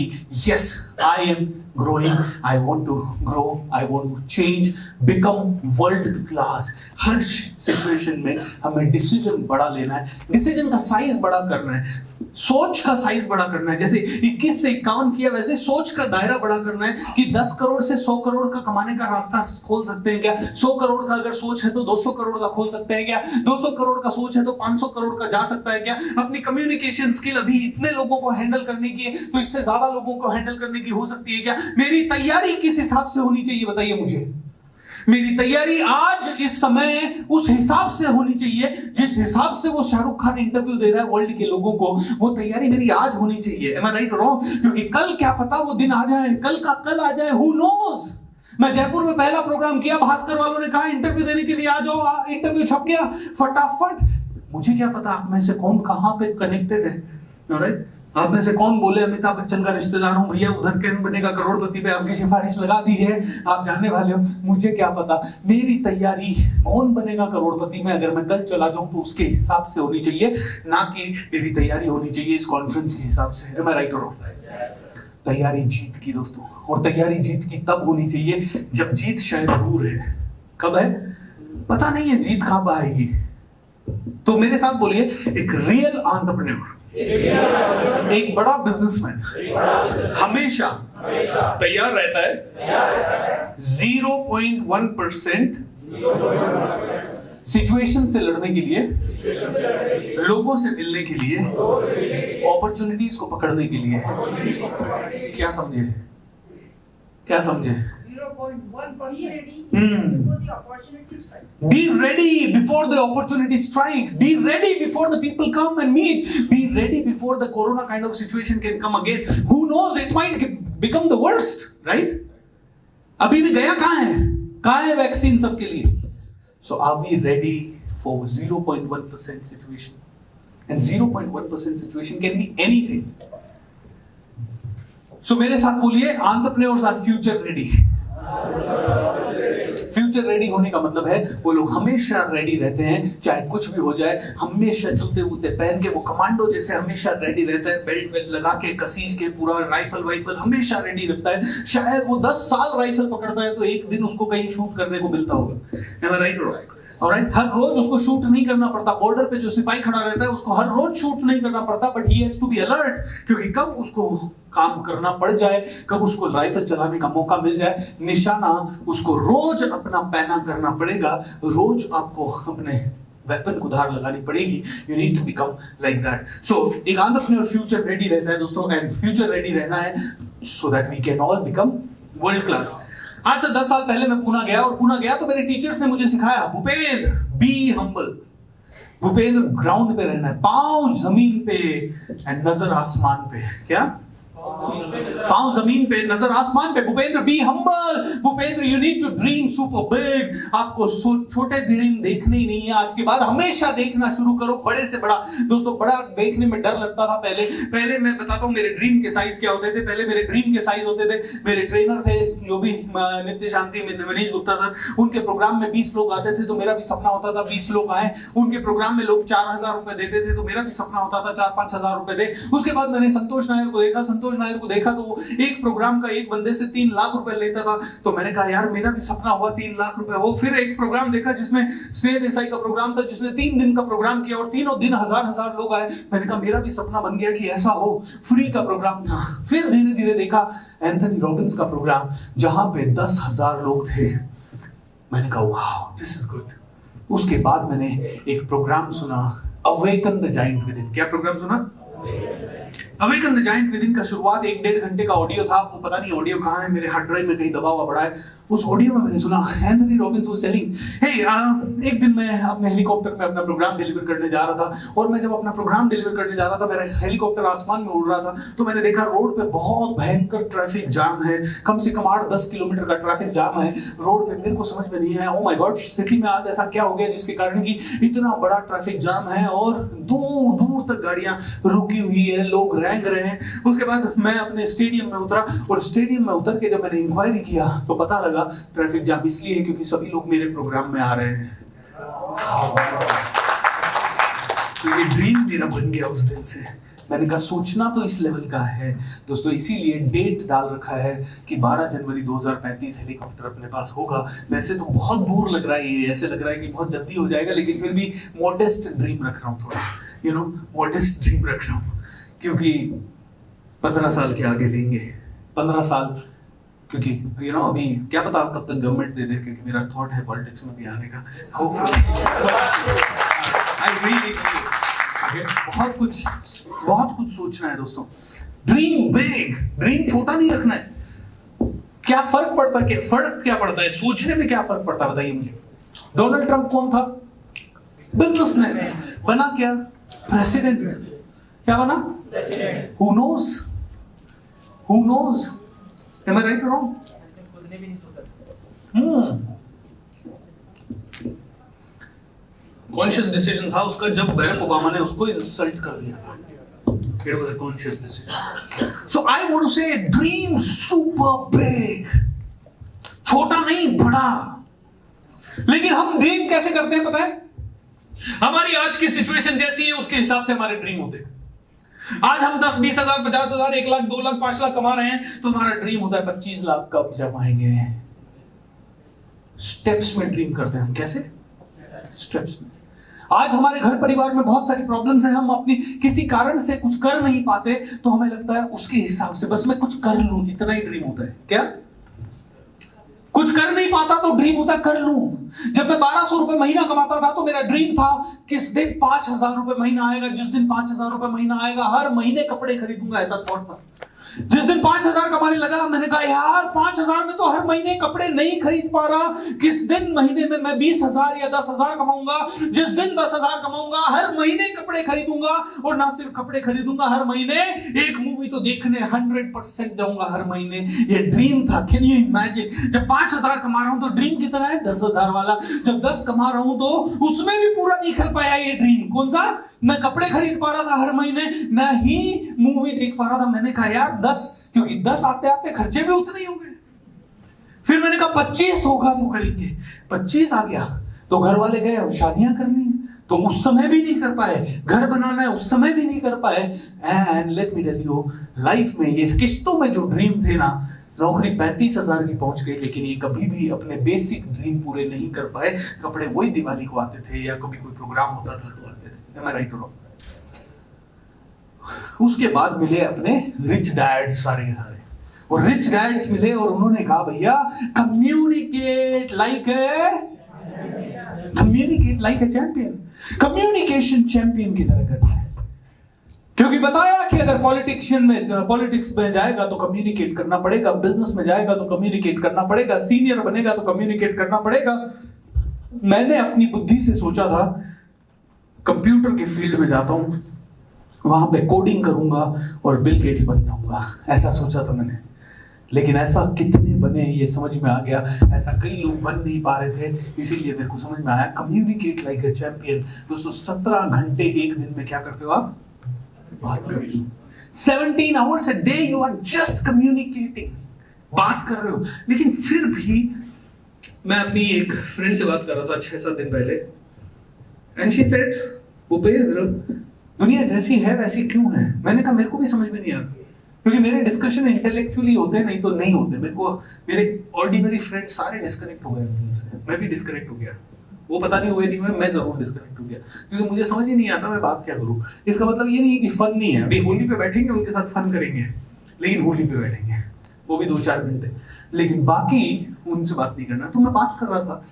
कि yes I am growing, I want to grow, I want to change, become world class. हर situation में हमें decision बड़ा लेना है, डिसीजन का साइज बड़ा करना है, सोच का साइज बड़ा करना है। जैसे 21 से 51 किया, वैसे सोच का दायरा बड़ा करना है कि 10 करोड़ से 100 करोड़ का कमाने का रास्ता खोल सकते हैं क्या? 100 करोड़ का अगर सोच है तो 200 करोड़ का खोल सकते हैं क्या? 200 करोड़ का सोच है तो 500 करोड़ का जा सकता है क्या? अपनी कम्युनिकेशन स्किल अभी इतने लोगों को हैंडल करने की है तो इससे ज्यादा लोगों को हैंडल करने की हो सकती है क्या? मेरी तैयारी किस हिसाब से होनी चाहिए बताइए मुझे। मेरी तैयारी आज इस समय उस हिसाब से होनी चाहिए जिस हिसाब से वो शाहरुख खान इंटरव्यू दे रहा है वर्ल्ड के लोगों को, वो तैयारी मेरी आज होनी चाहिए। एम आई राइट और रॉन्ग? क्योंकि कल क्या पता वो दिन आ जाए, कल का कल आ जाए, हु नोज। मैं जयपुर में पहला प्रोग्राम किया, भास्कर वालों ने कहा इंटरव्यू देने के लिए आ जाओ, इंटरव्यू छप गया फटाफट। मुझे क्या पता आप में से कौन कहां पे कनेक्टेड है, राइट? आप में से कौन बोले अमिताभ बच्चन का रिश्तेदार हूं भैया, उधर कैन बनेगा करोड़पति पे आपकी सिफारिश लगा दी है, आप जानने वाले हो। मुझे क्या पता मेरी तैयारी कौन बनेगा करोड़पति में अगर मैं कल चला जाऊं तो उसके हिसाब से होनी चाहिए, ना कि मेरी तैयारी होनी चाहिए इस कॉन्फ्रेंस के हिसाब से। एम आई राइट और रॉन्ग? तैयारी जीत की दोस्तों, और तैयारी जीत की तब होनी चाहिए जब जीत शायद दूर है। कब है पता नहीं है, जीत कहां आएगी। तो मेरे साथ बोलिए, एक रियल एंटरप्रेन्योर, एक बड़ा बिजनेसमैन हमेशा तैयार रहता है 0.1% सिचुएशन से लड़ने के लिए, लोगों से मिलने के लिए, अपॉर्चुनिटीज को पकड़ने के लिए। क्या समझे? क्या समझे? Be ready before the opportunity strikes. Be ready before the people come and meet. Be ready before the corona kind of situation can come again. Who knows? It might become the worst, right? अभी भी गया कहाँ है? कहाँ है vaccine सबके लिए? So are we ready for 0.1% situation? And 0.1% situation can be anything. So मेरे साथ बोलिए, entrepreneurs are future ready. Future ready होने का मतलब है वो लोग हमेशा रेडी रहते हैं, चाहे कुछ भी हो जाए। हमेशा जूते वूते पहन के वो कमांडो जैसे हमेशा रेडी रहता है, बेल्ट वेल्ट लगा के कसीज के पूरा राइफल हमेशा रेडी रहता है। शायद वो 10 साल राइफल पकड़ता है तो एक दिन उसको कहीं शूट करने को मिलता होगा। Am I right or wrong? Alright? हर रोज उसको शूट नहीं करना पड़ता। बॉर्डर पे जो सिपाही खड़ा रहता है उसको हर रोज शूट नहीं करना पड़ता, but he has to be alert, क्योंकि कब उसको काम करना पड़ जाए, कब उसको राइफल चलाने का मौका मिल जाए, निशाना उसको रोज अपना पैना करना पड़ेगा, रोज आपको अपने वेपन को धार लगानी पड़ेगी। You need to become like that. So एक एंटरप्रेन्योर फ्यूचर रेडी रहता है दोस्तों, एंड फ्यूचर रेडी रहना है so that we can all become world class. आज से 10 साल पहले मैं पुणे गया, और पुणे गया तो मेरे टीचर्स ने मुझे सिखाया, Bhupendra be humble. Bhupendra ground पे रहना है, पांव जमीन पे एंड नजर आसमान पे। क्या? पांव जमीन पे नजर आसमान पे। Bhupendra be humble. Bhupendra you need to dream super big. आपको छोटे ड्रीम देखने ही नहीं है, आज के बाद हमेशा देखना शुरू करो बड़े से बड़ा। दोस्तों बड़ा देखने में डर लगता था पहले मैं बताता हूँ मेरे ड्रीम के साइज क्या होते थे। पहले मेरे ड्रीम के साइज होते थे, मेरे ट्रेनर थे जो भी नित्य शांति मनीष गुप्ता सर, उनके प्रोग्राम में 20 लोग आते थे तो मेरा भी सपना होता था 20 लोग आए। उनके प्रोग्राम में लोग 4000 रुपए देते थे तो मेरा भी सपना होता था 4-5 हजार रुपए दे। उसके बाद मैंने संतोष नायर को देखा, तो वो एक प्रोग्राम का एक बंदे से 3 लाख रुपए लेता था, तो मैंने कहा यार मेरा भी सपना हुआ 3 लाख रुपए हो। फिर एक प्रोग्राम देखा जिसमें श्रेय देसाई का प्रोग्राम था, जिसने 3 दिन का प्रोग्राम किया और तीनों दिन हजार लोग आए। मैंने कहा मेरा भी सपना बन गया कि ऐसा हो, फ्री का प्रोग्राम था। फिर धीरे धीरे देखा एंथनी रॉबिन्स का प्रोग्राम जहां पे 10,000 लोग थे। मैंने कहा वाओ दिस इज गुड। उसके बाद मैंने एक प्रोग्राम सुना, awaken the giant with in. क्या प्रोग्राम सुना? Awaken the giant with in का शुरुआत 1-1.5 घंटे का ऑडियो था। वो पता नहीं ऑडियो कहाँ है, मेरे हार्ड ड्राइव में कहीं दबा हुआ पड़ा है। उस ऑडियो में मैंने सुना एंथनी रॉबिन्स वाज टेलिंग, हे एक दिन मैं अपने हेलीकॉप्टर में अपना प्रोग्राम डिलीवर करने जा रहा था, और मैं जब अपना प्रोग्राम डिलीवर करने जा रहा था, मेरा हेलीकॉप्टर आसमान में उड़ रहा था, तो मैंने देखा रोड पे बहुत भयंकर ट्रैफिक जाम है। कम से कम 8-10 किलोमीटर का ट्रैफिक जाम है रोड पे। मेरे को समझ में नहीं आया, ओ माय गॉड सिटी में आज ऐसा क्या हो गया जिसके कारण कि इतना बड़ा ट्रैफिक जाम है और दूर दूर तक गाड़ियां रुकी हुई है, लोग रेंग रहे हैं। उसके बाद मैं अपने स्टेडियम में उतरा, और स्टेडियम में उतर के जब मैंने इंक्वायरी किया तो पता लगा ट्रैफिक जाम इसलिए है क्योंकि सभी लोग मेरे प्रोग्राम में आ रहे हैं। तो ये ड्रीम मेरा बन गया उस दिन से। मैंने कहा सोचना तो इस लेवल का है दोस्तों, इसीलिए डेट डाल रखा है कि 12 जनवरी 2035 हेलीकॉप्टर अपने पास होगा। वैसे तो बहुत दूर लग रहा है, ये ऐसे लग रहा है कि बहुत जल्दी हो जाएगा, लेकिन फिर भी मॉडेस्ट ड्रीम रख रहा हूँ, थोड़ा मॉडेस्ट ड्रीम रख रहा हूँ, क्योंकि 15 साल के आगे लेंगे, 15 साल, क्योंकि अभी क्या पता कब तक गवर्नमेंट दे दे, क्योंकि मेरा थॉट है पॉलिटिक्स में भी आने का। बहुत कुछ सोचना है दोस्तों। ड्रीम बिग, ड्रीम छोटा नहीं रखना है। क्या फर्क पड़ता है सोचने में, क्या फर्क पड़ता है बताइए मुझे। डोनाल्ड ट्रंप कौन था? बिजनेसमैन। बना क्या? प्रेसिडेंट। क्या बना? Who knows? Am I right or wrong? Conscious decision था उसका जब बैरक ओबामा ने उसको इंसल्ट कर दिया था। It was a conscious decision. So I want to say, dream super big. छोटा नहीं, बड़ा। लेकिन हम ड्रीम कैसे करते हैं पता है? हमारी आज की सिचुएशन जैसी है उसके हिसाब से हमारे ड्रीम होते हैं। आज हम 10, 20 हजार, 50 हजार, 1 लाख, 2 लाख, 5 लाख कमा रहे हैं, तो हमारा ड्रीम होता है 25 लाख कब जमाएंगे। स्टेप्स में ड्रीम करते हैं हम। कैसे? स्टेप्स में। आज हमारे घर परिवार में बहुत सारी प्रॉब्लम्स हैं, हम अपनी किसी कारण से कुछ कर नहीं पाते, तो हमें लगता है उसके हिसाब से बस मैं कुछ कर लूं, इतना ही ड्रीम होता है। क्या? कुछ कर नहीं पाता तो ड्रीम होता है कर लूं। जब मैं 1200 रुपए महीना कमाता था तो मेरा ड्रीम था किस दिन 5000 रुपए महीना आएगा, जिस दिन 5000 रुपए महीना आएगा हर महीने कपड़े खरीदूंगा, ऐसा थॉट था। जिस दिन 5000 कमाने लगा मैंने कहा यार 5000 में तो हर महीने कपड़े नहीं खरीद पा रहा, किस दिन महीने में मैं 20,000 या 10,000 कमाऊंगा, जिस दिन 10,000 कमाऊंगा हर महीने कपड़े खरीदूंगा, और ना सिर्फ कपड़े खरीदूंगा, हर महीने एक मूवी तो देखने 100% जाऊंगा हर महीने। ये ड्रीम था। Can you imagine? जब 5000 कमा रहा हूं तो ड्रीम कितना है? 10,000 वाला। जब 10 कमा रहा हूं तो उसमें भी पूरा नहीं कर पाया ये ड्रीम। कौन सा? न कपड़े खरीद पा रहा था हर महीने, न ही मूवी देख पा रहा था। मैंने कहा यार 10, क्योंकि 10 आते आते खर्चे भी उतने ही हो गए। फिर मैंने कहा 25 होगा तो करेंगे। 25 आ गया तो घर वाले गए अब शादियां करनी है, तो उस समय भी नहीं कर पाए। घर बनाना है उस समय भी नहीं कर पाए। And let me tell you, life में ये किस्तों में जो ड्रीम थे ना, नौकरी 35,000 की पहुंच गई, लेकिन ये कभी भी अपने बेसिक ड्रीम पूरे नहीं कर पाए। कपड़े वही दिवाली को आते थे या कभी कोई प्रोग्राम होता था तो आते थे। Am I right or wrong? उसके बाद मिले अपने रिच डैड्स सारे के सारे, और रिच डैड्स मिले और उन्होंने कहा भैया communicate like a champion, communication champion की तरह करना है। क्योंकि बताया कि अगर पॉलिटिक्स में जाएगा तो कम्युनिकेट करना पड़ेगा, बिजनेस में जाएगा तो कम्युनिकेट करना पड़ेगा, सीनियर बनेगा तो कम्युनिकेट करना पड़ेगा। मैंने अपनी बुद्धि से सोचा था कंप्यूटर के फील्ड में जाता हूं, वहां पे कोडिंग करूंगा और बिल गेट्स बन जाऊंगा, ऐसा सोचा था मैंने। लेकिन ऐसा कितने बने ये समझ में आ गया, ऐसा कई लोग बन नहीं पा रहे थे, इसीलिए मेरे को समझ में आया कम्युनिकेट लाइक अ चैंपियन। दोस्तों 17 घंटे एक दिन में क्या करते हो आप? बात करते हो। 17 hours a day you are just communicating, बात कर रहे हो। लेकिन फिर भी मैं अपनी एक फ्रेंड से बात कर रहा था 6-7 दिन पहले, एंड शी सेड भूपेंद्र दुनिया जैसी है वैसी क्यों है? मैंने कहा मेरे को भी समझ में नहीं आता, क्योंकि मेरे डिस्कशन इंटेलेक्चुअली होते हैं, नहीं तो नहीं होते। मेरे को मेरे ऑर्डिनरी फ्रेंड सारे डिस्कनेक्ट हो गए मुझसे, मैं भी डिस्कनेक्ट हो गया। वो पता नहीं हुए नहीं हुए, मैं जरूर डिस्कनेक्ट हो गया, क्योंकि मुझे समझ ही नहीं आता मैं बात क्या करूं। इसका मतलब ये नहीं है कि फन नहीं है। अभी होली पे बैठेंगे उनके साथ फन करेंगे, लेकिन होली पे बैठेंगे वो भी 2-4 घंटे, लेकिन बाकी उनसे बात नहीं करना। तो मैं बात कर रहा था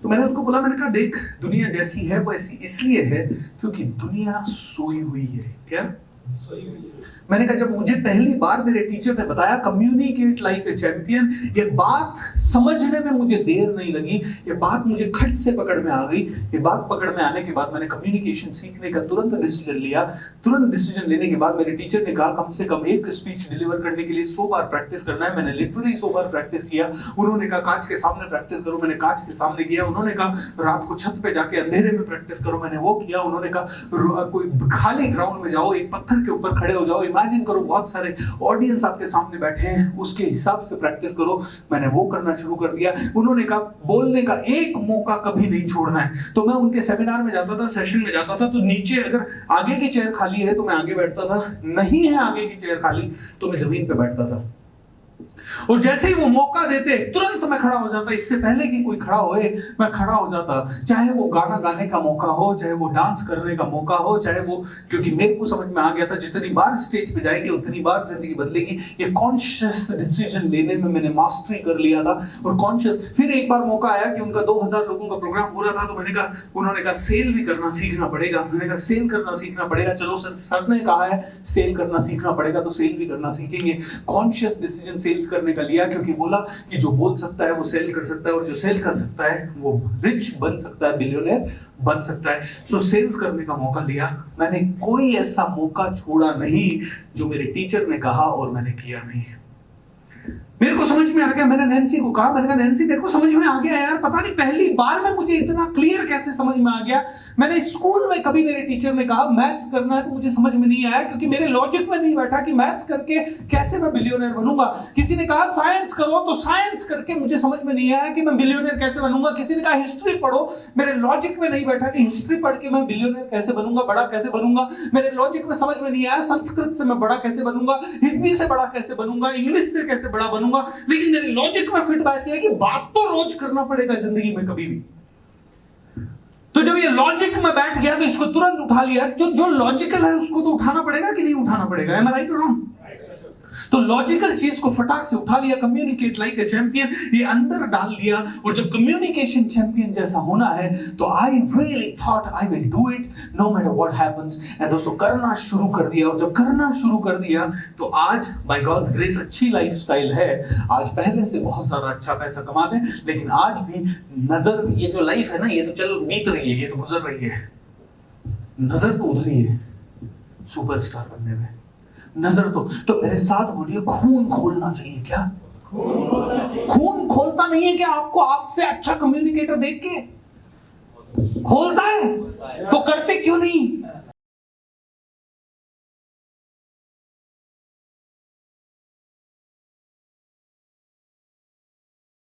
तो मैंने उसको बोला, मैंने कहा देख दुनिया जैसी है वो ऐसी इसलिए है क्योंकि दुनिया सोई हुई है। क्या सोई हुई है? मैंने कहा जब मुझे पहली बार मेरे टीचर ने बताया कम्युनिकेट लाइक ए चैंपियन, ये बात समझने में मुझे देर नहीं लगी, ये बात मुझे खट से पकड़ में आ गई। ये बात पकड़ में आने के बाद मैंने कम्युनिकेशन सीखने का तुरंत डिसीजन लिया। तुरंत डिसीजन लेने के बाद मेरे टीचर ने कहा कम से कम एक स्पीच डिलीवर करने के लिए 100 बार प्रैक्टिस करना है। मैंने लिटरली 100 बार प्रैक्टिस किया। उन्होंने कहा कांच के सामने प्रैक्टिस करो, मैंने कांच के सामने किया। उन्होंने कहा रात को छत पे जाके अंधेरे में प्रैक्टिस करो, मैंने वो किया। उन्होंने कहा कोई खाली ग्राउंड में जाओ, एक पत्थर पत्थर के ऊपर खड़े हो जाओ, इमेजिन करो बहुत सारे ऑडियंस आपके सामने बैठे हैं, उसके हिसाब से प्रैक्टिस करो। मैंने वो करना शुरू कर दिया। उन्होंने कहा बोलने का एक मौका कभी नहीं छोड़ना है। तो मैं उनके सेमिनार में जाता था, सेशन में जाता था, तो नीचे अगर आगे की चेयर खाली है तो मैं आगे बैठता था, नहीं है आगे की चेयर खाली तो मैं जमीन पे बैठता था। और जैसे ही वो मौका देते तुरंत मैं खड़ा हो जाता, इससे पहले कि कोई खड़ा होए मैं खड़ा हो जाता। चाहे वो गाना गाने का मौका हो, चाहे वो डांस करने का मौका हो, चाहे वो, क्योंकि मेरे को समझ में आ गया था जितनी बार स्टेज पे जाएंगे उतनी बार जिंदगी बदलेगी। ये कॉन्शियस डिसीजन लेने में मैंने मास्टरी कर लिया था। और कॉन्शियस, फिर एक बार मौका आया कि उनका 2000 लोगों का प्रोग्राम हो रहा था, तो मैंने कहा, उन्होंने कहा सेल भी करना सीखना पड़ेगा। मैंने कहा सेल करना सीखना पड़ेगा, चलो सर ने कहा है सेल करना सीखना पड़ेगा तो सेल भी करना सीखेंगे। कॉन्शियस डिसीजन सेल्स करने का लिया, क्योंकि बोला कि जो बोल सकता है वो सेल कर सकता है, और जो सेल कर सकता है वो रिच बन सकता है, बिलियनर बन सकता है। सो सेल्स करने का मौका लिया। मैंने कोई ऐसा मौका छोड़ा नहीं जो मेरे टीचर ने कहा और मैंने किया नहीं। मेरे को समझ में आ गया। मैंने नैन्सी को कहा, मैंने कहा नैन्सी तेरे को समझ में आ गया यार, पता नहीं पहली बार में मुझे इतना क्लियर कैसे समझ में आ गया। मैंने स्कूल में कभी मेरे टीचर ने कहा मैथ्स करना है तो मुझे समझ में नहीं आया, क्योंकि मेरे लॉजिक में नहीं बैठा कि मैथ्स करके कैसे मैं बिलियनर बनूंगा। किसी ने कहा साइंस करो तो साइंस करके मुझे समझ में नहीं आया कि मैं बिलियनर कैसे बनूंगा। किसी ने कहा हिस्ट्री पढ़ो, मेरे लॉजिक में नहीं बैठा कि हिस्ट्री पढ़ के मैं बिलियनर कैसे बनूंगा, बड़ा कैसे बनूंगा। मेरे लॉजिक में समझ में नहीं आया संस्कृत से मैं बड़ा कैसे बनूंगा, हिंदी से बड़ा कैसे बनूंगा, इंग्लिश से कैसे बड़ा बनूंगा। लेकिन मेरे लॉजिक में फिट बैठ गया कि बात तो रोज करना पड़ेगा जिंदगी में कभी भी। तो जब ये लॉजिक में बैठ गया तो इसको तुरंत उठा लिया। जो लॉजिकल है उसको तो उठाना पड़ेगा कि नहीं उठाना पड़ेगा? एम आई राइट और रॉन्ग? तो लॉजिकल चीज को फटाक से उठा लिया, कम्युनिकेट लाइक ए चैंपियन, ये अंदर डाल लिया। और जब कम्युनिकेशन चैंपियन जैसा होना है तो I really thought I will do it no matter what happens. And दोस्तों करना शुरू कर दिया। और जब करना शुरू कर दिया तो आज बाय गॉड्स ग्रेस अच्छी लाइफस्टाइल है। आज पहले से बहुत सारा अच्छा पैसा कमाते हैं, लेकिन आज भी नजर, ये जो लाइफ है ना, ये तो चल बीत रही है, ये तो गुजर रही है, नजर तो उधर ही है सुपरस्टार बनने में। नजर तो मेरे साथ बोलिए, खून खोलना चाहिए। क्या खून खोलता नहीं है क्या आपको? आपसे अच्छा कम्युनिकेटर देख के खोलता है, तो करते क्यों नहीं?